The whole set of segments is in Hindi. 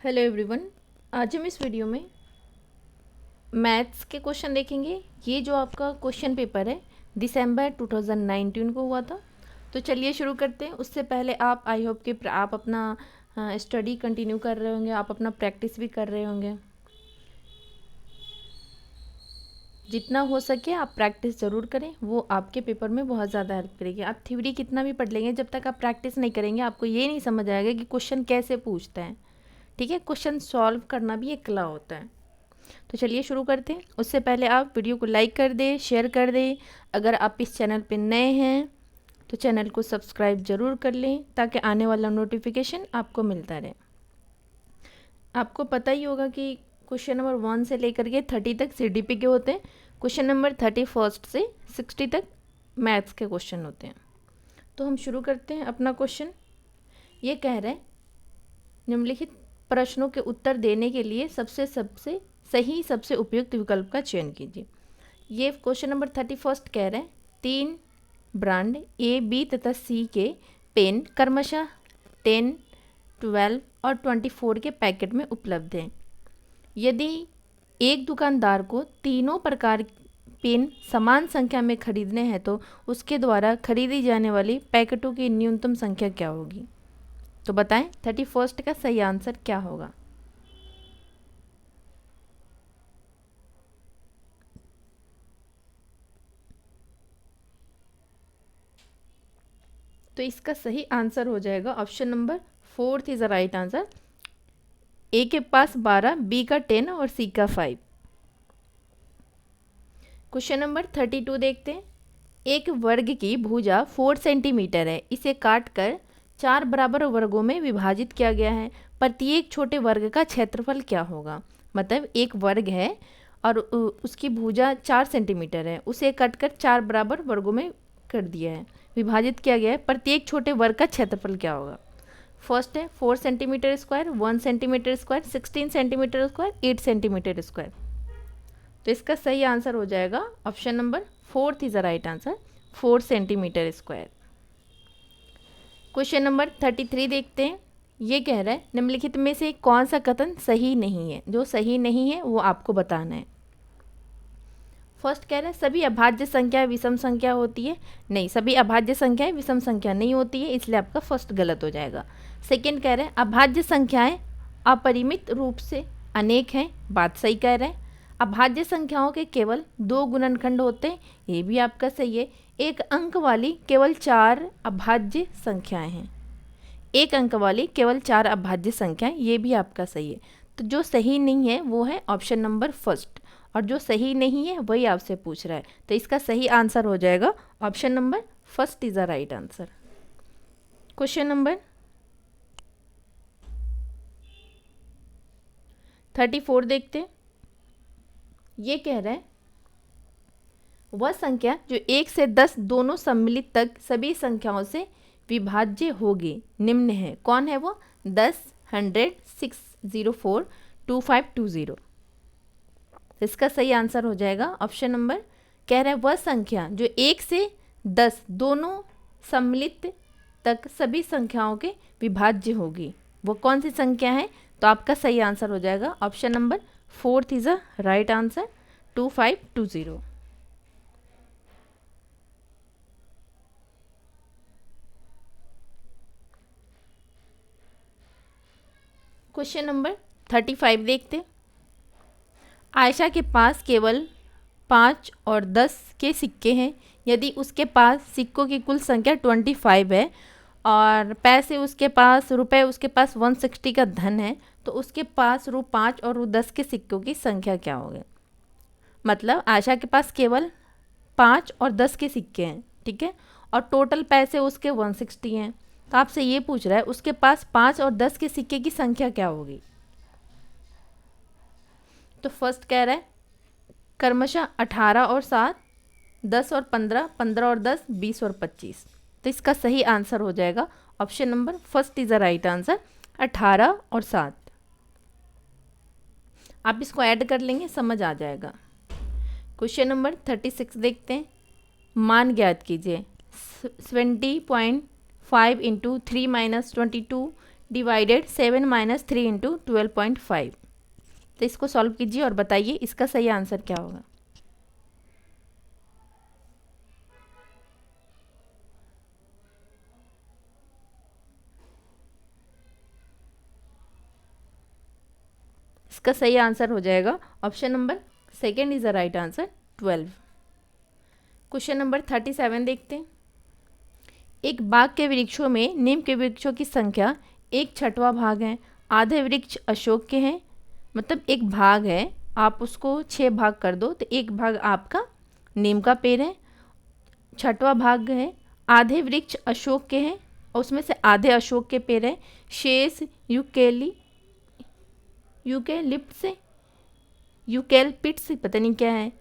Hello everyone. आज हम इस वीडियो में मैथ्स के क्वेश्चन देखेंगे। ये जो आपका क्वेश्चन पेपर है दिसंबर 2019 को हुआ था। तो चलिए शुरू करते हैं। उससे पहले आप आई होप कि आप अपना स्टडी कंटिन्यू कर रहे होंगे, आप अपना प्रैक्टिस भी कर रहे होंगे। जितना हो सके आप प्रैक्टिस ज़रूर करें, वो आपके पेपर में बहुत ज़्यादा हेल्प करेगी। आप थ्योरी कितना भी पढ़ लेंगे, जब तक आप प्रैक्टिस नहीं करेंगे आपको ये नहीं समझ आएगा कि क्वेश्चन कैसे पूछते हैं। ठीक है, क्वेश्चन सॉल्व करना भी एक कला होता है। तो चलिए शुरू करते हैं। उससे पहले आप वीडियो को लाइक कर दें, शेयर कर दें। अगर आप इस चैनल पर नए हैं तो चैनल को सब्सक्राइब ज़रूर कर लें ताकि आने वाला नोटिफिकेशन आपको मिलता रहे। आपको पता ही होगा कि क्वेश्चन नंबर 1 से लेकर के 30 तक CDP के होते हैं। क्वेश्चन नंबर 31 से 60 तक मैथ्स के क्वेश्चन होते हैं। तो हम शुरू करते हैं अपना क्वेश्चन। ये कह रहे हैं निम्नलिखित प्रश्नों के उत्तर देने के लिए सबसे सबसे उपयुक्त विकल्प का चयन कीजिए। ये क्वेश्चन नंबर 31 कह रहे हैं 3 ब्रांड A, B तथा C के पेन क्रमशः 10, 12 और 24 के पैकेट में उपलब्ध हैं। यदि एक दुकानदार को तीनों प्रकार पेन समान संख्या में खरीदने हैं तो उसके द्वारा खरीदी जाने वाली पैकेटों की न्यूनतम संख्या क्या होगी। तो बताएं 31 का सही आंसर क्या होगा। तो इसका सही आंसर हो जाएगा option number 4 is the right answer. A के पास 12, बी का 10 और सी का 5। क्वेश्चन नंबर 32 देखते हैं। एक वर्ग की भुजा 4 सेंटीमीटर है। इसे काटकर 4 बराबर वर्गों में विभाजित किया गया है। प्रत्येक छोटे वर्ग का क्षेत्रफल क्या होगा। मतलब एक वर्ग है और उसकी भुजा 4 सेंटीमीटर है, उसे कटकर 4 बराबर वर्गों में कर दिया है, विभाजित किया गया है। प्रत्येक छोटे वर्ग का क्षेत्रफल क्या होगा। फर्स्ट है 4 centimetre square, 1 centimetre square, 16 centimetre square, 8 centimetre square. तो इसका सही आंसर हो जाएगा option number 4 is the right answer, 4 centimetre square. Question number 33 देखते हैं। ये कह रहा है निम्नलिखित में से कौन सा कथन सही नहीं है। जो सही नहीं है वो आपको बताना है। फर्स्ट कह रहा है सभी अभाज्य संख्याएं विषम संख्या होती है। नहीं, सभी अभाज्य संख्याएं विषम संख्या नहीं होती है, इसलिए आपका फर्स्ट गलत हो जाएगा। सेकंड कह रहे हैं अभाज्य संख्याएं अपरिमित रूप से अनेक हैं। बात सही कह रहे हैं। अभाज्य संख्याओं के केवल 2 गुणनखंड होते हैं। ये भी आपका सही है। एक अंक वाली केवल 4 अभाज्य संख्याएं हैं। एक अंक वाली केवल 4 अभाज्य संख्याएं, ये भी आपका सही है। तो जो सही नहीं है वो है ऑप्शन नंबर फर्स्ट, और जो सही नहीं है वही आपसे पूछ रहा है। तो इसका सही आंसर हो जाएगा option number first is the right answer. Question number 34 देखते हैं। ये कह रहा है वह संख्या जो 1 से 10 दोनों सम्मिलित तक सभी संख्याओं से विभाज्य होगी निम्न है। कौन है वो। 10, 100, 604, 2520। इसका सही आंसर हो जाएगा ऑप्शन नंबर, कह रहा है वह संख्या जो 1 से 10 दोनों सम्मिलित तक सभी संख्याओं के विभाज्य होगी, वो कौन सी संख्या है। तो आपका सही आंसर हो जाएगा option number 4 is a right answer, 2520। Question number 35 देखते। आयशा के पास केवल 5 और 10 के सिक्के हैं। यदि उसके पास सिक्कों की कुल संख्या 25 है और पैसे उसके पास रुपए उसके पास 160 का धन है, तो उसके पास ₹5 और ₹10 के सिक्कों की संख्या क्या होगी। मतलब आयशा के पास केवल 5 और 10 के सिक्के हैं, ठीक है, और टोटल पैसे उसके 160 हैं। तो आपसे ये पूछ रहा है उसके पास 5 और 10 के सिक्के की संख्या क्या होगी। तो फर्स्ट कह रहा है क्रमशः 18 और 7, 10 और 15, 15 और 10, 20 और 25। तो इसका सही आंसर हो जाएगा option number first is the right answer, 18 और 7। आप इसको ऐड कर लेंगे, समझ आ जाएगा। क्वेश्चन नंबर 36 देखते हैं। मान ज्ञात कीजिए। 70.5 × 3 - 22 डिवाइडेड 7 माइनस 3 इंटू 12.5। तो इसको सॉल्व कीजिए और बताइए इसका सही आंसर क्या होगा। इसका सही आंसर हो जाएगा option number second is the right answer 12। Question number 37 देखते हैं। एक बाग के वृक्षों में नीम के वृक्षों की संख्या 1/6 भाग है। आधे वृक्ष अशोक के हैं, मतलब एक भाग है, आप उसको 6 भाग कर दो तो एक भाग आपका नीम का पेड़ है, 6वां भाग है आधे वृक्ष अशोक के हैं और उसमें से आधे अशोक के पेड़ है, शेष यूकेलिप्टस पता नहीं क्या है।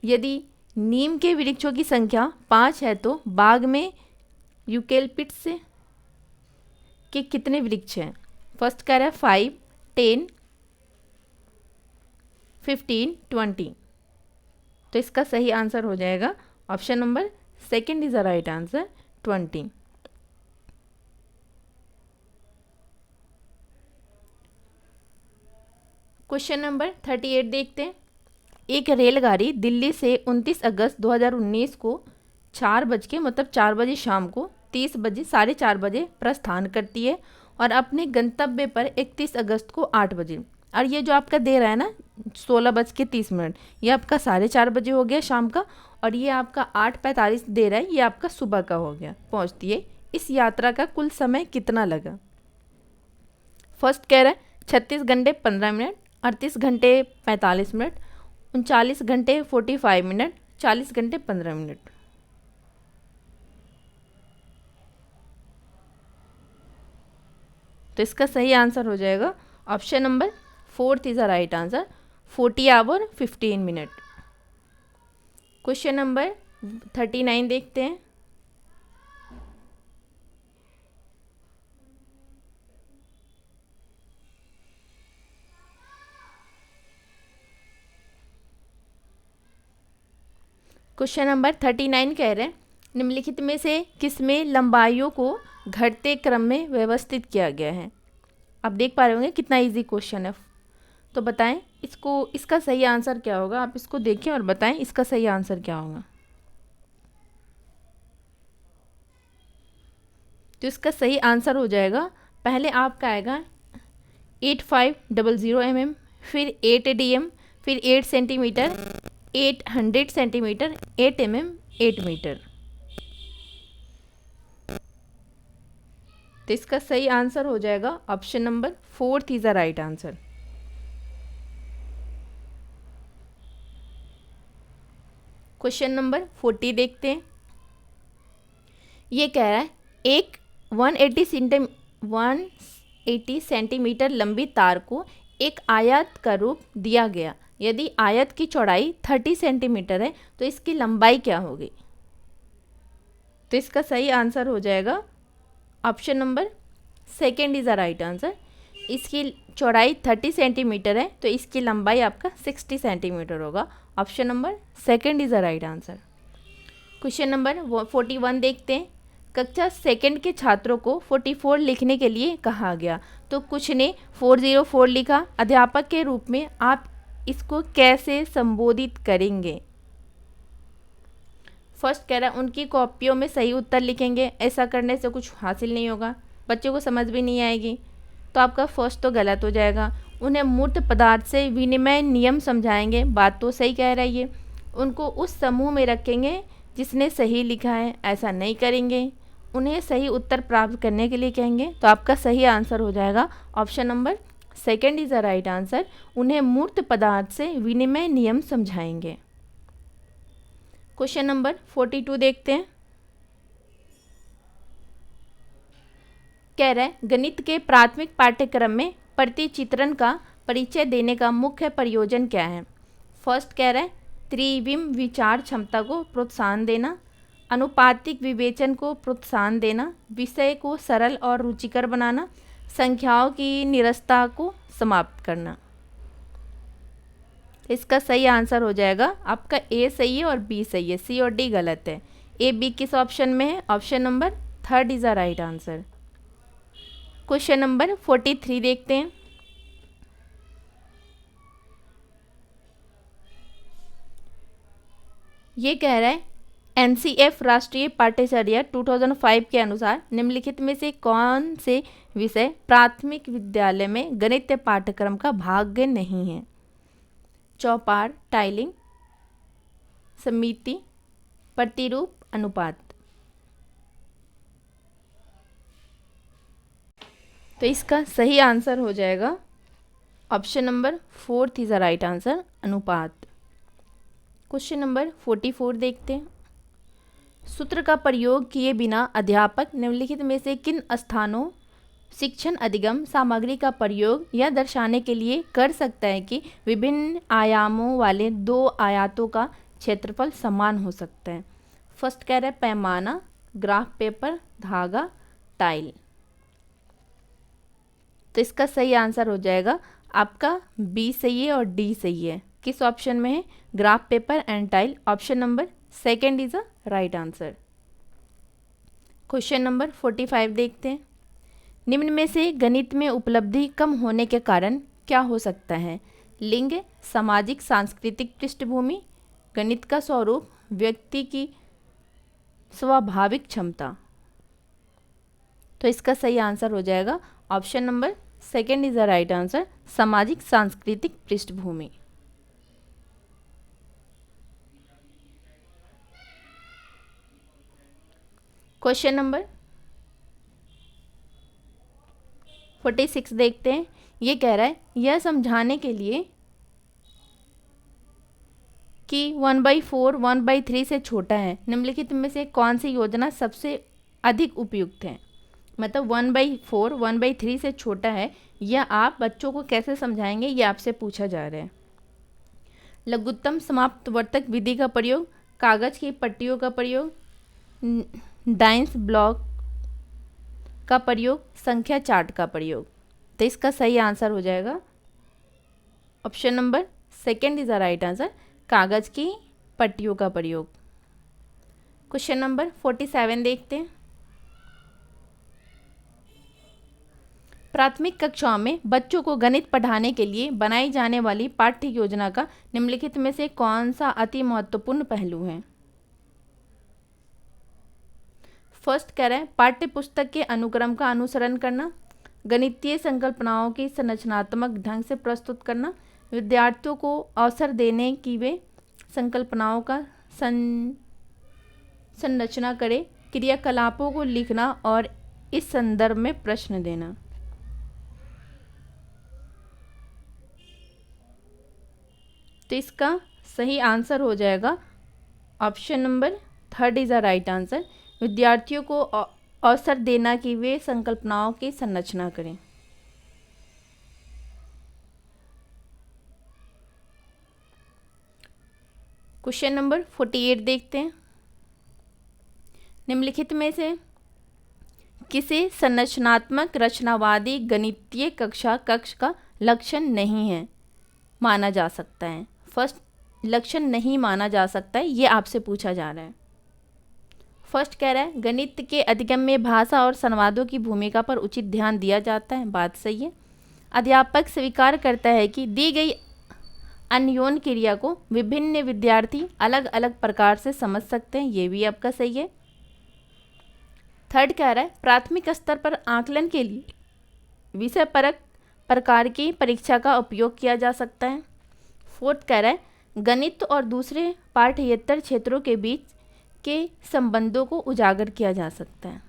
यदि नीम के वृक्षों की संख्या 5 है तो बाग में यूकेलिप्टस के कितने वृक्ष हैं। फर्स्ट कह रहा है 5, 10, 15, 20। तो इसका सही आंसर हो जाएगा option number second is the right answer 20। Question number 38 देखते हैं। एक रेलगाड़ी दिल्ली से 29 अगस्त 2019 को 4 बज के मतलब 4 बजे शाम को 30 बजे 4:30 बजे प्रस्थान करती है और अपने गंतव्य पर 31 अगस्त को 8 बजे। और ये जो आपका दे रहा है ना 16:30, ये आपका 4:30 बजे हो गया शाम का, और ये आपका 8:45 दे रहा है, ये आपका सुबह का हो गया पहुँचती है। इस यात्रा का कुल समय कितना लगा। फर्स्ट कह रहा है 36 घंटे 15 मिनट, 38 घंटे 45 मिनट, 39 घंटे 45 मिनट, 40 घंटे 15 मिनट। तो इसका सही आंसर हो जाएगा option number 4 is the right answer 40 hour 15 minute. Question number 39 देखते हैं। क्वेश्चन नंबर 39 कह रहे हैं निम्नलिखित में से किसमें लंबाइयों को घटते क्रम में व्यवस्थित किया गया है। आप देख पा रहे होंगे कितना इजी क्वेश्चन है। तो बताएं इसका सही आंसर क्या होगा। आप इसको देखें और बताएं इसका सही आंसर क्या होगा। तो इसका सही आंसर हो जाएगा, पहले आपका आएगा 8500 mm, फिर 8 dm, फिर 8 सेंटीमीटर, 800 सेंटीमीटर, 8 mm, 8 मीटर। तो इसका सही आंसर हो जाएगा option number 4 is the right answer. Question number 40 देखते हैं। ये कह रहा है एक 180 सेंटीमीटर लंबी तार को एक आयत का रूप दिया गया। यदि आयत की चौड़ाई 30 सेंटीमीटर है तो इसकी लंबाई क्या होगी। तो इसका सही आंसर हो जाएगा option number second is the right answer. इसकी चौड़ाई 30 सेंटीमीटर है तो इसकी लंबाई आपका 60 सेंटीमीटर होगा। Option number second is the right answer. Question number 41 देखते हैं। कक्षा सेकंड के छात्रों को 44 लिखने के लिए कहा गया तो कुछ ने 404 लिखा। अध्यापक के रूप में आप इसको कैसे संबोधित करेंगे। फर्स्ट कह रहा है उनकी कॉपियों में सही उत्तर लिखेंगे। ऐसा करने से कुछ हासिल नहीं होगा, बच्चों को समझ भी नहीं आएगी, तो आपका फर्स्ट तो गलत हो जाएगा। उन्हें मूर्त पदार्थ से विनिमय नियम समझाएंगे, बात तो सही कह रही है। उनको उस समूह में रखेंगे जिसने सही लिखा है, ऐसा नहीं करेंगे। उन्हें सही उत्तर प्राप्त करने के लिए कहेंगे, तो आपका सही आंसर हो जाएगा option number second is the right answer. उन्हें मूर्त पदार्थ से विनिमय नियम समझाएंगे। क्वेश्चन नंबर 42 देखते हैं। कह रहा है गणित के प्राथमिक पाठ्यक्रम में प्रतिचित्रण का परिचय देने का मुख्य प्रयोजन क्या है। फर्स्ट कह रहा है त्रिविम विचार क्षमता को प्रोत्साहन देना, अनुपातिक विवेचन को प्रोत्साहन देना, विषय को सरल और रुचिकर बनाना, संख्याओं की निरस्ता को समाप्त करना। इसका सही आंसर हो जाएगा आपका ए सही है और बी सही है, सी और डी गलत है। ए बी किस ऑप्शन में है, option number third is the right answer. Question number 43 देखते हैं। ये कह रहा है एनसीएफ राष्ट्रीय पाठ्यचर्या 2005 के अनुसार निम्नलिखित में से कौन से विषय प्राथमिक विद्यालय में गणित पाठ्यक्रम का भाग नहीं है? चौपार, टाइलिंग, समिति, प्रतिरूप, अनुपात। तो इसका सही आंसर हो जाएगा option number 4 is the right answer, अनुपात। क्वेश्चन नंबर 44 देखते हैं। सूत्र का प्रयोग किए बिना अध्यापक निम्नलिखित में से किन स्थानों शिक्षण अधिगम सामग्री का प्रयोग यह दर्शाने के लिए कर सकता है कि विभिन्न आयामों वाले दो आयतों का क्षेत्रफल समान हो सकता है? फर्स्ट कह रहा है पैमाना, ग्राफ पेपर, धागा, टाइल। तो इसका सही आंसर हो जाएगा आपका बी सही है और डी सही है। किस ऑप्शन में है? Graph paper and tile. Option number second is a right answer. Question number 45 देखते हैं। निम्न में से गणित में उपलब्धि कम होने के कारण क्या हो सकता है? लिंग, सामाजिक सांस्कृतिक पृष्ठभूमि, गणित का स्वरूप, व्यक्ति की स्वाभाविक क्षमता। तो इसका सही आंसर हो जाएगा option number second is the right answer, सामाजिक सांस्कृतिक पृष्ठभूमि। क्वेश्चन नंबर 46 देखते हैं। ये कह रहा है यह समझाने के लिए कि 1/4 1/3 से छोटा है निम्नलिखित में से कौन सी योजना सबसे अधिक उपयुक्त है? मतलब 1/4 1/3 से छोटा है, यह आप बच्चों को कैसे समझाएंगे, ये आपसे पूछा जा रहा है। लघुत्तम समाप्तवर्तक विधि का प्रयोग, कागज की पट्टियों का प्रयोग, डाइस ब्लॉक का प्रयोग, संख्या चार्ट का प्रयोग। तो इसका सही आंसर हो जाएगा option number second is the right answer, कागज की पट्टियों का प्रयोग। क्वेश्चन नंबर 47 देखते हैं। प्राथमिक कक्षाओं में बच्चों को गणित पढ़ाने के लिए बनाई जाने वाली पाठ्य योजना का निम्नलिखित में से कौन सा अति महत्वपूर्ण पहलू है? फर्स्ट कह रहे हैं पाठ्य पुस्तक के अनुक्रम का अनुसरण करना, गणितीय संकल्पनाओं की संरचनात्मक ढंग से प्रस्तुत करना, विद्यार्थियों को अवसर देने कि वे संकल्पनाओं का संरचना करें, क्रियाकलापों को लिखना और इस संदर्भ में प्रश्न देना। तो इसका सही आंसर हो जाएगा option number third is the right answer, विद्यार्थियों को अवसर देना कि वे संकल्पनाओं की संरचना करें। क्वेश्चन नंबर 48 देखते हैं। निम्नलिखित में से किसी संरचनात्मक रचनावादी गणितीय कक्ष का लक्षण नहीं है माना जा सकता है? फर्स्ट, लक्षण नहीं माना जा सकता है, ये आपसे पूछा जा रहा है। फर्स्ट कह रहा है गणित के अधिगम में भाषा और संवादों की भूमिका पर उचित ध्यान दिया जाता है, बात सही है। अध्यापक स्वीकार करता है कि दी गई अन्योन क्रिया को विभिन्न विद्यार्थी अलग अलग प्रकार से समझ सकते हैं, ये भी आपका सही है। थर्ड कह रहा है प्राथमिक स्तर पर आकलन के लिए विषय परक प्रकार की परीक्षा का उपयोग किया जा सकता है। फोर्थ कह रहा है गणित और दूसरे पाठ्येतर क्षेत्रों के बीच के संबंधों को उजागर किया जा सकता है।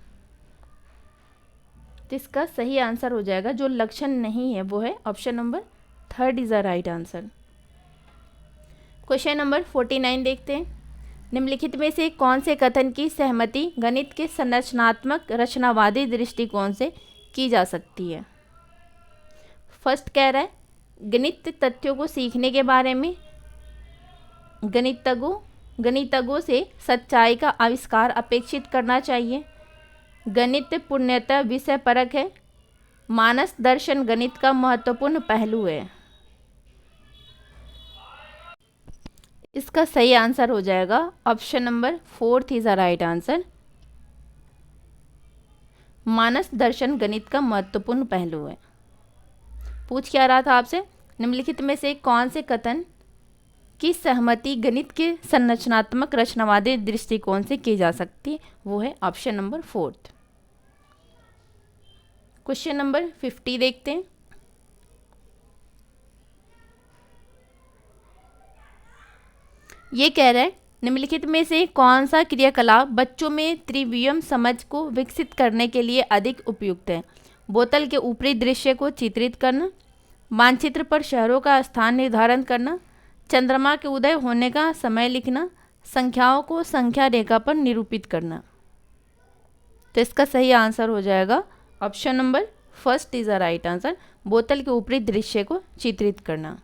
तो इसका सही आंसर हो जाएगा जो लक्षण नहीं है वो है option number third is the right answer. Question number 49 देखते हैं। निम्नलिखित में से कौन से कथन की सहमति गणित के संरचनात्मक रचनावादी दृष्टिकोण से की जा सकती है? फर्स्ट कह रहा है गणित तथ्यों को सीखने के बारे में गणितज्ञों से सच्चाई का आविष्कार अपेक्षित करना चाहिए, गणित पूर्णतः विषय परक है, मानस दर्शन गणित का महत्वपूर्ण पहलू है। इसका सही आंसर हो जाएगा option number fourth is the right answer, Manas Darshan गणित का महत्वपूर्ण पहलू है। पूछ क्या रहा था आपसे, निम्नलिखित में से कौन से कथन की सहमति गणित के संरचनात्मक रचनावादी दृष्टिकोण से की जा सकती है, वो है ऑप्शन नंबर 4। क्वेश्चन नंबर 50 देखते हैं। ये कह रहा है निम्नलिखित में से कौन सा क्रियाकलाप बच्चों में त्रिवियम समझ को विकसित करने के लिए अधिक उपयुक्त है। बोतल के ऊपरी दृश्य को चित्रित करना, मानचित्र पर शहरों का स्थान निर्धारण करना, चंद्रमा के उदय होने का समय लिखना, संख्याओं को संख्या रेखा पर निरूपित करना। तो इसका सही आंसर हो जाएगा option number 1 is the right answer, बोतल के ऊपरी दृश्य को चित्रित करना।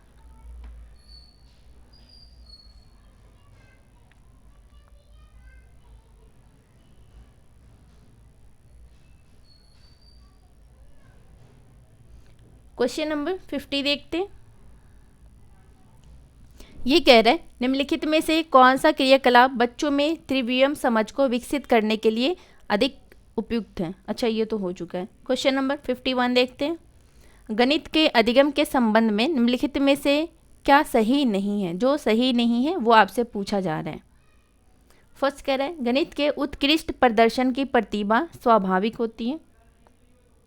क्वेश्चन नंबर 50 देखते हैं। ये कह रहा है निम्नलिखित में से कौन सा क्रियाकलाप बच्चों में त्रिवियम समझ को विकसित करने के लिए अधिक उपयुक्त है। अच्छा, ये तो हो चुका है। क्वेश्चन नंबर 51 देखते हैं। गणित के अधिगम के संबंध में निम्नलिखित में से क्या सही नहीं है। जो सही नहीं है वो आपसे पूछा जा रहा है। फर्स्ट कह रहा है गणित के उत्कृष्ट प्रदर्शन की प्रतिभा स्वाभाविक होती है।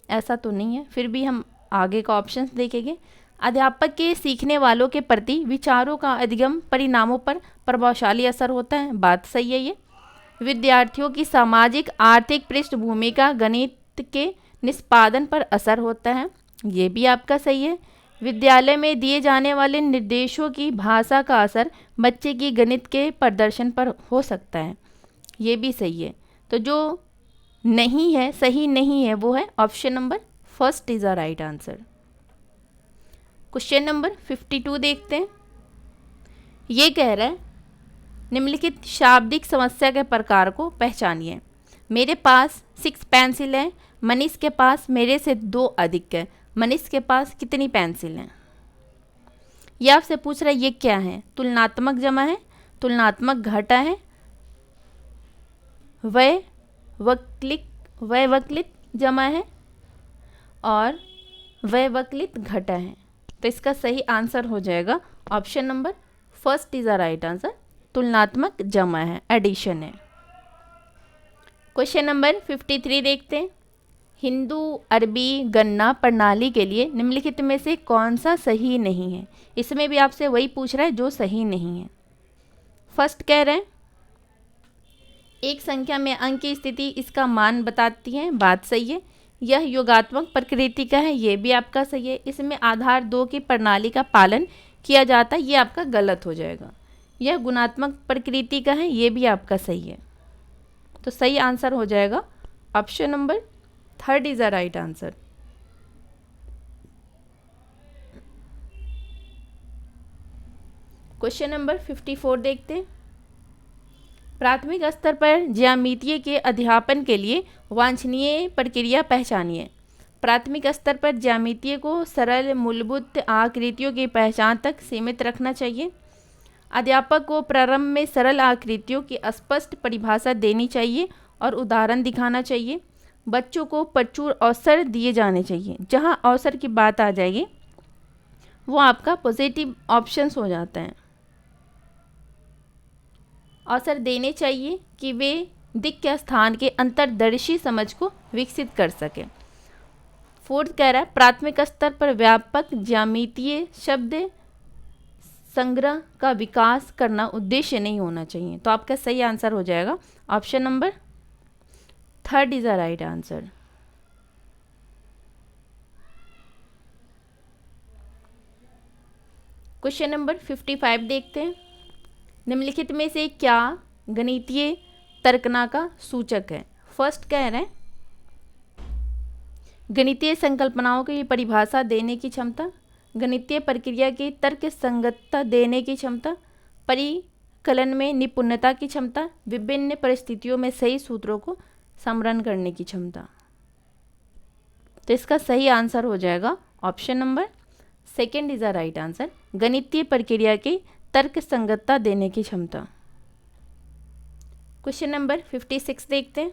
ऐसा तो नहीं है, फिर भी हम आगे का ऑप्शंस देखेंगे। अध्यापक के सीखने वालों के प्रति विचारों का अधिगम परिणामों पर प्रभावशाली असर होता है। बात सही है ये। विद्यार्थियों की सामाजिक आर्थिक पृष्ठभूमि का गणित के निष्पादन पर असर होता है। ये भी आपका सही है। विद्यालय में दिए जाने वाले निर्देशों की भाषा का असर बच्चे की गणित के प्रदर्शन पर हो सकता है। ये भी सही है। तो जो नहीं है, सही नहीं है, वो है option number 1 is the right answer. Question number 52 देखते हैं। ये कह रहा है निम्नलिखित शाब्दिक समस्या के प्रकार को पहचानिए। मेरे पास 6 पेंसिल हैं, मनीष के पास मेरे से 2 अधिक है। मनीष के पास कितनी पेंसिल हैं। ये आपसे पूछ रहा है ये क्या है। तुलनात्मक जमा है, तुलनात्मक घटा है, वैवकलित जमा है और वैवकलित घटा है। तो इसका सही आंसर हो जाएगा option number 1 is the right answer, तुलनात्मक जमा है, एडिशन है। क्वेश्चन नंबर 53 देखते हैं। हिंदू अरबी गणना प्रणाली के लिए निम्नलिखित में से कौन सा सही नहीं है। इसमें भी आपसे वही पूछ रहा है जो सही नहीं है। फर्स्ट कह रहे हैं एक संख्या में अंक की स्थिति इसका मान बताती है। बात सही है। यह योगात्मक प्रकृति का है। ये भी आपका सही है। इसमें आधार 2 की प्रणाली का पालन किया जाता है। ये आपका गलत हो जाएगा। यह गुणात्मक प्रकृति का है। ये भी आपका सही है। तो सही आंसर हो जाएगा option number 3 is the right answer. Question number 54 देखते हैं। प्राथमिक स्तर पर ज्यामितीय के अध्यापन के लिए वांछनीय प्रक्रिया पहचानिए। प्राथमिक स्तर पर ज्यामितीय को सरल मूलभूत आकृतियों की पहचान तक सीमित रखना चाहिए। अध्यापक को प्रारंभ में सरल आकृतियों की स्पष्ट परिभाषा देनी चाहिए और उदाहरण दिखाना चाहिए। बच्चों को प्रचुर अवसर दिए जाने चाहिए। जहां अवसर की बात आ जाएगी वो आपका पॉजिटिव ऑप्शंस हो जाता है। अवसर देने चाहिए कि वे दिक् के स्थान के अंतर्दर्शी समझ को विकसित कर सकें। 4th कह रहा है प्राथमिक स्तर पर व्यापक ज्यामितीय शब्द संग्रह का विकास करना उद्देश्य नहीं होना चाहिए। तो आपका सही आंसर हो जाएगा option number 3 is the right answer. Question number 55 देखते हैं। निम्नलिखित में से क्या गणितीय तर्कना का सूचक है। फर्स्ट कह रहे हैं गणितीय संकल्पनाओं की परिभाषा देने की क्षमता, गणितीय प्रक्रिया की तर्क संगतता देने की क्षमता, परिकलन में निपुणता की क्षमता, विभिन्न परिस्थितियों में सही सूत्रों को स्मरण करने की क्षमता। तो इसका सही आंसर हो जाएगा option number 2 is the right answer, गणितीय प्रक्रिया की तर्क संगतता देने की क्षमता। क्वेश्चन नंबर 56 देखते हैं।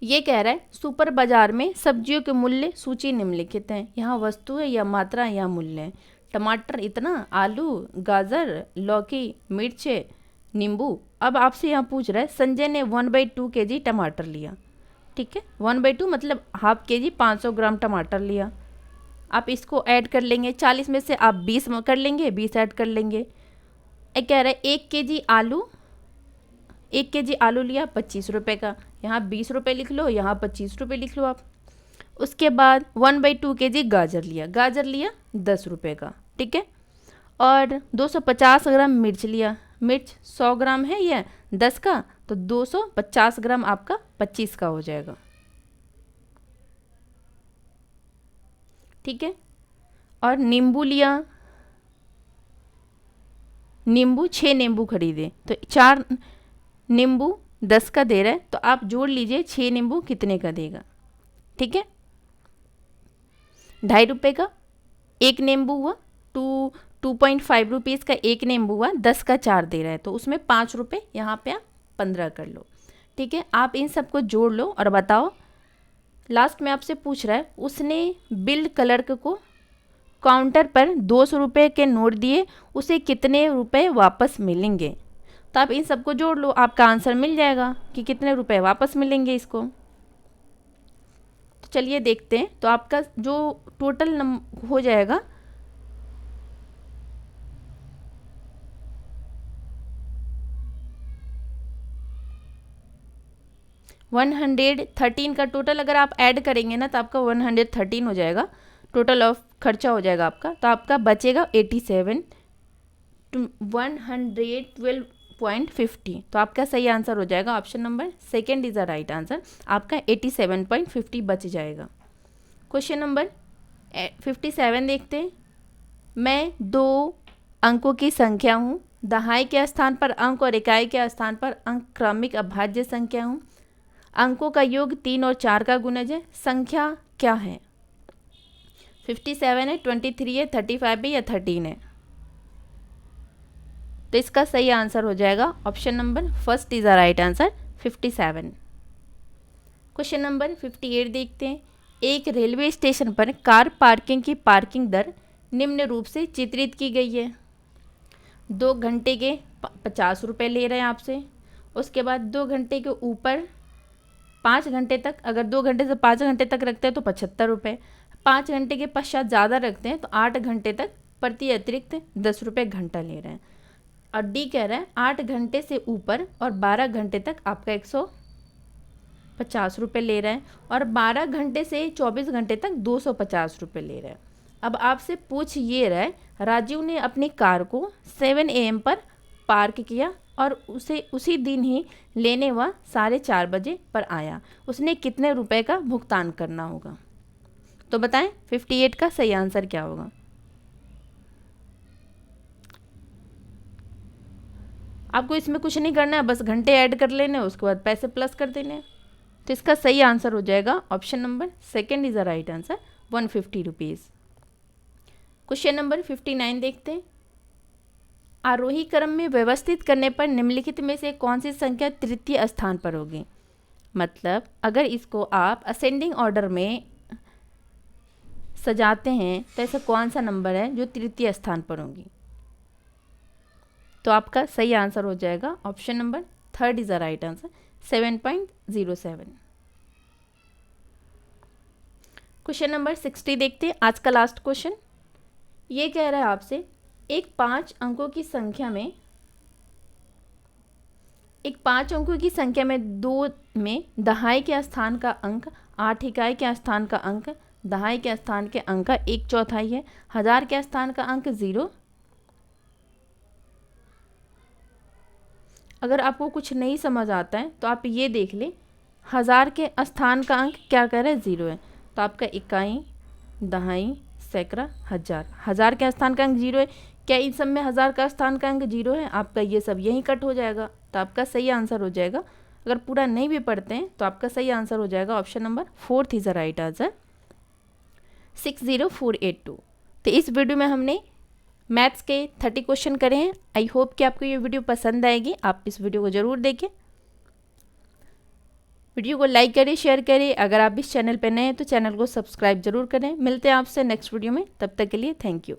ये कह रहा है सुपर बाजार में सब्जियों के मूल्य सूची निम्नलिखित है। यहाँ वस्तु है या मात्रा या मूल्य है। टमाटर इतना, आलू, गाजर, लौकी, मिर्च, नींबू। अब आपसे यहाँ पूछ रहा है संजय ने 1/2 kg टमाटर लिया। ठीक है, 1/2 मतलब हाफ kg 500 ग्राम टमाटर लिया। आप इसको ऐड कर लेंगे, 40 में से आप 20 कर लेंगे, 20 ऐड कर लेंगे। कह रहा है 1 kg आलू लिया 25 रुपये का, यहाँ 20 रुपये लिख लो, यहाँ 25 रुपये लिख लो आप। उसके बाद 1/2 kg गाजर लिया 10 रुपये का। ठीक है, और 250 ग्राम मिर्च लिया। मिर्च 100 ग्राम है या 10 का, तो 250 ग्राम आपका 25 का हो जाएगा। ठीक है, और नींबू लिया, नींबू 6 नींबू खरीदे, तो 4 नींबू 10 का दे रहा है, तो आप जोड़ लीजिए 6 नींबू कितने का देगा। ठीक है, 2.5 रुपये का एक नींबू हुआ, 2.5 रुपीज़ का एक नींबू हुआ, 10 का 4 दे रहा है, तो उसमें 5 रुपये, यहाँ पे आप 15 कर लो। ठीक है, आप इन सबको जोड़ लो और बताओ। लास्ट में आपसे पूछ रहा है उसने बिल क्लर्क को काउंटर पर 200 रुपये के नोट दिए, उसे कितने रुपए वापस मिलेंगे। तो आप इन सबको जोड़ लो, आपका आंसर मिल जाएगा कि कितने रुपए वापस मिलेंगे इसको। तो चलिए देखते हैं। तो आपका जो टोटल हो जाएगा 113 का टोटल अगर आप ऐड करेंगे ना, तो आपका 113 हो जाएगा, टोटल ऑफ खर्चा हो जाएगा आपका। तो आपका बचेगा 87 to 112.50। तो आपका सही आंसर हो जाएगा option number second is the right answer. आपका 87.50 बच जाएगा। क्वेश्चन नंबर 57 देखते हैं। मैं 2 अंकों की संख्या हूँ, दहाई के स्थान पर अंक और इकाई के स्थान पर अंक क्रमिक अभाज्य संख्या हूँ। अंकों का योग 3 और 4 का गुणज है। संख्या क्या है? 57 है, 23 है, 35 है या 13 है? तो इसका सही आंसर हो जाएगा option number first is the right answer 57। Question number 58 देखते हैं। एक रेलवे स्टेशन पर कार पार्किंग की पार्किंग दर निम्न रूप से चित्रित की गई है। 2 घंटे के 50 रुपये ले रहे हैं आपसे। उसके बाद 2 घंटे के ऊपर 5 घंटे तक, अगर 2 घंटे से 5 घंटे तक रखते हैं तो 75 रुपये। 5 घंटे के पश्चात ज़्यादा रखते हैं तो 8 घंटे तक प्रति अतिरिक्त 10 रुपये घंटा ले रहे हैं। और डी कह रहा है 8 घंटे से ऊपर और 12 घंटे तक आपका 150 रुपये ले रहे हैं, और 12 घंटे से 24 घंटे तक 250 रुपये ले रहे हैं। अब आपसे पूछ ये रहा है, राजीव ने अपनी कार को 7 AM पर पार्क किया और उसे उसी दिन ही लेने वह 4:30 बजे पर आया। उसने कितने रुपए का भुगतान करना होगा? तो बताएं 58 का सही आंसर क्या होगा? आपको इसमें कुछ नहीं करना है, बस घंटे ऐड कर लेने हैं, उसके बाद पैसे प्लस कर देने हैं। तो इसका सही आंसर हो जाएगा option number second is the right answer 150 rupees. Question number 59 देखते हैं। आरोही क्रम में व्यवस्थित करने पर निम्नलिखित में से कौन सी संख्या तृतीय स्थान पर होगी? मतलब अगर इसको आप असेंडिंग ऑर्डर में सजाते हैं तो ऐसा कौन सा नंबर है जो तृतीय स्थान पर होगी? तो आपका सही आंसर हो जाएगा option number third is the right answer 7.07। Question number 60 देखते हैं, आज का लास्ट क्वेश्चन। ये कह रहा है आपसे एक 5 अंकों की संख्या में 2 में दहाई के स्थान का अंक 8 इकाई के स्थान का अंक दहाई के स्थान के अंक का 1/4 है। 1000 के स्थान का अंक 0। अगर आपको कुछ नहीं समझ आता है तो आप ये देख लें, 1000 के स्थान का अंक क्या कह रहा है? 0 है। तो आपका इकाई, दहाई, सैकड़ा, 1000, 1000 के स्थान का अंक 0 है। क्या इन सब में 1000 का स्थान का अंक 0 है? आपका ये सब यहीं कट हो जाएगा। तो आपका सही आंसर हो जाएगा, अगर पूरा नहीं भी पढ़ते हैं तो आपका सही आंसर हो जाएगा option number fourth is the right answer 60482। तो इस वीडियो में हमने मैथ्स के 30 क्वेश्चन करे हैं। आई होप कि आपको ये वीडियो पसंद आएगी। आप इस वीडियो को ज़रूर देखें। वीडियो को लाइक करें, शेयर करें। अगर आप इस चैनल पर नए हैं तो चैनल को सब्सक्राइब जरूर करें। मिलते हैं आपसे नेक्स्ट वीडियो में, तब तक के लिए थैंक यू।